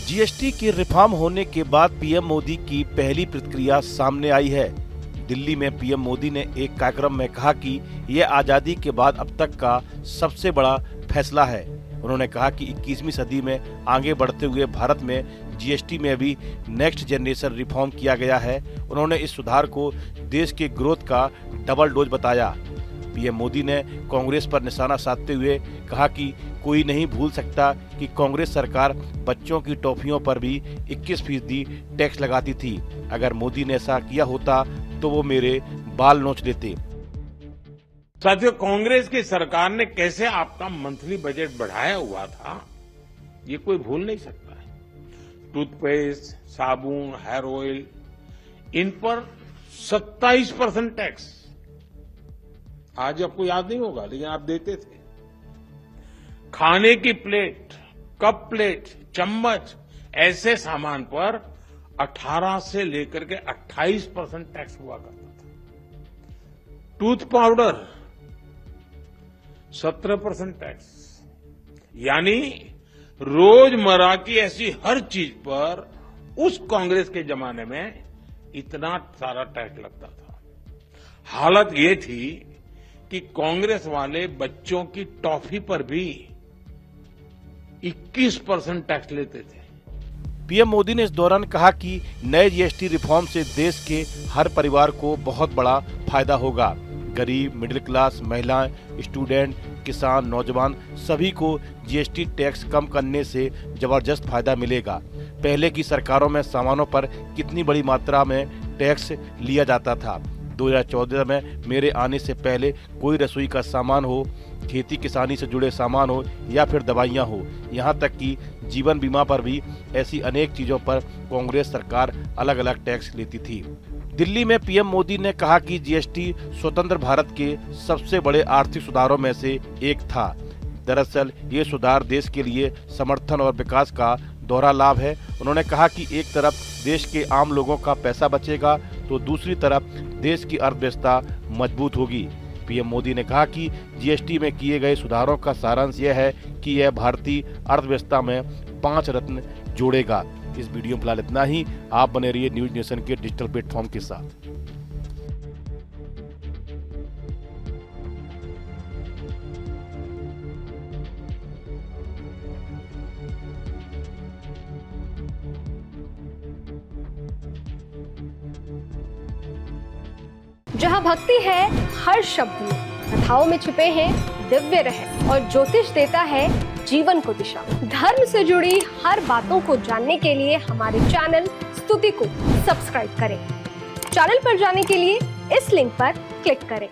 GST की reform होने के बाद पीएम मोदी की पहली प्रतिक्रिया सामने आई है। दिल्ली में पीएम मोदी ने एक कार्यक्रम में कहा कि यह आजादी के बाद अब तक का सबसे बड़ा फैसला है। उन्होंने कहा कि 21वीं सदी में आगे बढ़ते हुए भारत में जीएसटी में भी नेक्स्ट जनरेशन रिफॉर्म किया गया है। उन्होंने इस सुधार को देश के ग्रोथ का डबल डोज बताया। पीएम मोदी ने कांग्रेस पर निशाना साधते हुए कहा कि कोई नहीं भूल सकता कि कांग्रेस सरकार बच्चों की टॉफियों पर भी 21% टैक्स लगाती थी। अगर मोदी ने ऐसा किया होता तो वो मेरे बाल नोच देते। साथियों, कांग्रेस की सरकार ने कैसे आपका मंथली बजट बढ़ाया हुआ था, ये कोई भूल नहीं सकता है। टूथपेस्ट, साबुन, हेयर ऑयल, इन पर 27% टैक्स। आज आपको याद नहीं होगा, लेकिन आप देते थे। खाने की प्लेट, कप प्लेट, चम्मच, ऐसे सामान पर 18 से लेकर के 28% टैक्स हुआ करता था। Tooth powder 17% tax. यानी रोजमर्रा की ऐसी हर चीज पर उस कांग्रेस के जमाने में इतना सारा टैक्स लगता था। हालत ये थी कि कांग्रेस वाले बच्चों की टॉफी पर भी 21% टैक्स लेते थे। पीएम मोदी ने इस दौरान कहा कि नए जीएसटी रिफॉर्म से देश के हर परिवार को बहुत बड़ा फायदा होगा। गरीब, मिडिल क्लास, महिलाएं, स्टूडेंट, किसान, नौजवान सभी को जीएसटी टैक्स कम करने से जबरदस्त फायदा मिलेगा। पहले की सरकारों में सामानों पर कितनी बड़ी मात्रा में टैक्स लिया जाता था। 2014 में मेरे आने से पहले कोई रसोई का सामान हो, खेती किसानी से जुड़े सामान हो या फिर दवाइयां हो, यहां तक कि जीवन बीमा पर भी ऐसी अनेक चीजों पर कांग्रेस सरकार अलग अलग टैक्स लेती थी। दिल्ली में पीएम मोदी ने कहा कि जीएसटी स्वतंत्र भारत के सबसे बड़े आर्थिक सुधारों में से एक था। दरअसल ये सुधार देश के लिए समर्थन और विकास का दोहरा लाभ है। उन्होंने कहा कि एक तरफ देश के आम लोगों का पैसा बचेगा तो दूसरी तरफ देश की अर्थव्यवस्था मजबूत होगी। पीएम मोदी ने कहा कि जीएसटी में किए गए सुधारों का सारांश यह है कि यह भारतीय अर्थव्यवस्था में 5 रत्न जोड़ेगा। इस वीडियो में फिलहाल इतना ही। आप बने रहिए न्यूज नेशन के डिजिटल प्लेटफॉर्म के साथ। जहाँ भक्ति है हर शब्द में, कथाओं में छुपे हैं दिव्य रहस्य और ज्योतिष देता है जीवन को दिशा। धर्म से जुड़ी हर बातों को जानने के लिए हमारे चैनल स्तुति को सब्सक्राइब करें। चैनल पर जाने के लिए इस लिंक पर क्लिक करें।